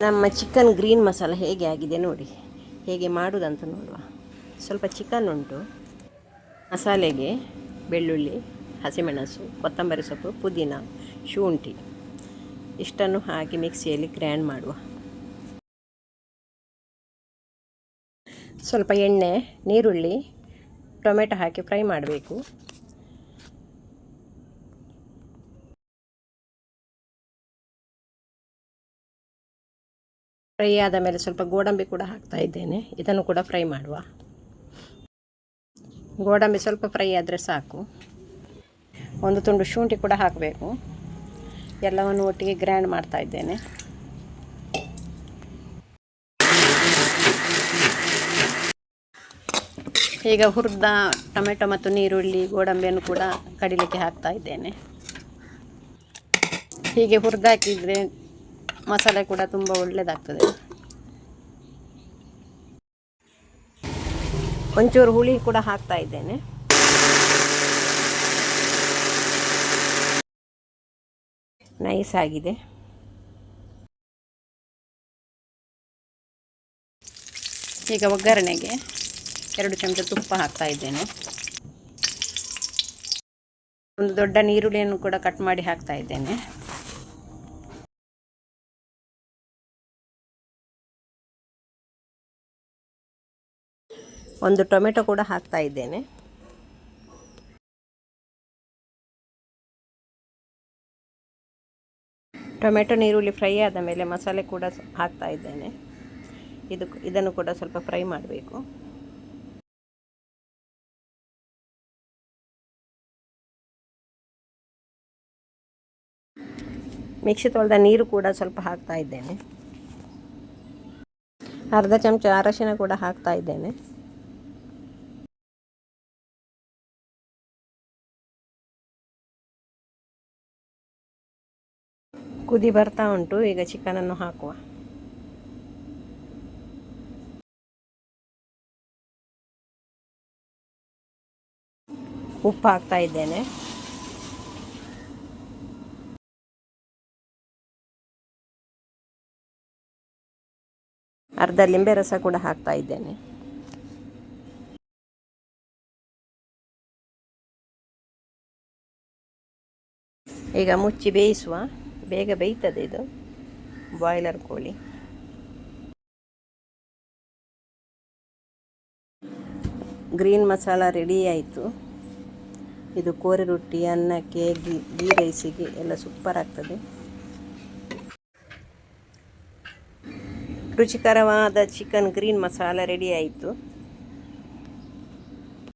ನಮ್ಮ chicken green masala ಹೇಗೆ ಆಗಿದೆ ನೋಡಿ, ಹೇಗೆ ಮಾಡೋದಂತ ನೋಡುವ. ಸ್ವಲ್ಪ ಚಿಕನ್ ಉಂಟು. ಮಸಾಲೆಗೆ ಬೆಳ್ಳುಳ್ಳಿ, ಹಸಿಮೆಣಸು, ಕೊತ್ತಂಬರಿ ಸೊಪ್ಪು, ಪುದೀನ, ಶುಂಠಿ ಇಷ್ಟನ್ನು ಹಾಕಿ ಮಿಕ್ಸಿಯಲ್ಲಿ ಗ್ರೈಂಡ್ ಮಾಡುವ. ಸ್ವಲ್ಪ ಎಣ್ಣೆ, ನೀರುಳ್ಳಿ, ಟೊಮೆಟೊ ಹಾಕಿ ಫ್ರೈ ಮಾಡಬೇಕು. ಫ್ರೈ ಆದ ಮೇಲೆ ಸ್ವಲ್ಪ ಗೋಡಂಬಿ ಕೂಡ ಹಾಕ್ತಾ ಇದ್ದೇನೆ. ಇದನ್ನು ಕೂಡ ಫ್ರೈ ಮಾಡುವ. ಗೋಡಂಬಿ ಸ್ವಲ್ಪ ಫ್ರೈ ಆದರೆ ಸಾಕು. ಒಂದು ತುಂಡು ಶುಂಠಿ ಕೂಡ ಹಾಕಬೇಕು. ಎಲ್ಲವನ್ನು ಒಟ್ಟಿಗೆ ಗ್ರೈಂಡ್ ಮಾಡ್ತಾ ಇದ್ದೇನೆ. ಈಗ ಹುರಿದ ಟೊಮೆಟೊ ಮತ್ತು ನೀರುಳ್ಳಿ, ಗೋಡಂಬಿಯನ್ನು ಕೂಡ ಕಡಿಲಿಕ್ಕೆ ಹಾಕ್ತಾ ಇದ್ದೇನೆ. ಹೀಗೆ ಹುರಿದಾಕಿದರೆ ಮಸಾಲೆ ಕೂಡ ತುಂಬ ಒಳ್ಳೆಯದಾಗ್ತದೆ. ಒಂಚೂರು ಹುಳಿ ಕೂಡ ಹಾಕ್ತಾ ಇದ್ದೇನೆ. ನೈಸ್ ಆಗಿದೆ. ಈಗ ಒಗ್ಗರಣೆಗೆ 2 ಚಮಚ ತುಪ್ಪ ಹಾಕ್ತಾ ಇದ್ದೇನೆ. ಒಂದು ದೊಡ್ಡ ನೀರುಳ್ಳಿಯನ್ನು ಕೂಡ ಕಟ್ ಮಾಡಿ ಹಾಕ್ತಾ ಇದ್ದೇನೆ. ಒಂದು ಟೊಮೆಟೊ ಕೂಡ ಹಾಕ್ತಾ ಇದ್ದೇನೆ. ಟೊಮೆಟೊ ನೀರುಳ್ಳಿ ಫ್ರೈ ಆದ ಮೇಲೆ ಮಸಾಲೆ ಕೂಡ ಹಾಕ್ತಾ ಇದ್ದೇನೆ. ಇದನ್ನು ಕೂಡ ಸ್ವಲ್ಪ ಫ್ರೈ ಮಾಡಬೇಕು. ಮಿಕ್ಸಿ ತೊಳೆದ ನೀರು ಕೂಡ ಸ್ವಲ್ಪ ಹಾಕ್ತಾ ಇದ್ದೇನೆ. ಅರ್ಧ ಚಮಚ ಅರಶಿನ ಕೂಡ ಹಾಕ್ತಾ ಇದ್ದೇನೆ. ಕುದಿ ಬರ್ತಾ ಉಂಟು. ಈಗ ಚಿಕನನ್ನು ಹಾಕುವ. ಉಪ್ಪು ಹಾಕ್ತಾ ಇದ್ದೇನೆ. ಅರ್ಧ ಲಿಂಬೆ ರಸ ಕೂಡ ಹಾಕ್ತಾ ಇದ್ದೇನೆ. ಈಗ ಮುಚ್ಚಿ ಬೇಯಿಸುವ. ಬೇಗ ಬೇಯ್ತದೆ ಇದು ಬಾಯ್ಲರ್ ಕೋಳಿ. ಗ್ರೀನ್ ಮಸಾಲ ರೆಡಿ ಆಯಿತು. ಇದು ಕೋರಿ ರೊಟ್ಟಿ, ಅನ್ನಕ್ಕೆ, ಗೀ ರೈಸಿಗೆ ಎಲ್ಲ ಸೂಪರ್ ಆಗ್ತದೆ. ರುಚಿಕರವಾದ ಚಿಕನ್ ಗ್ರೀನ್ ಮಸಾಲ ರೆಡಿ ಆಯಿತು.